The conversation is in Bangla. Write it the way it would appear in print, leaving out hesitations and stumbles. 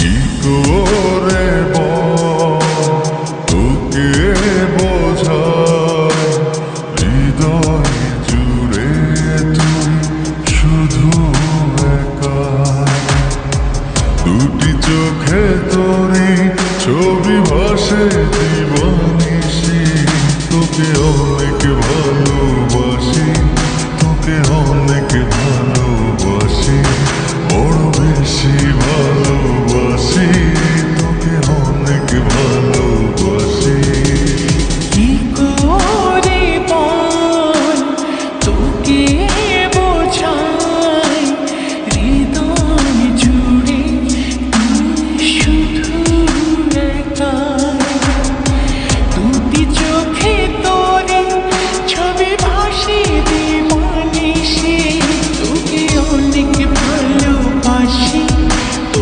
কি করে তোকে বোঝাই, হৃদয় জুড়ে তুই শুধু একা। দুটি চোখে তোরই ছবি ভাসে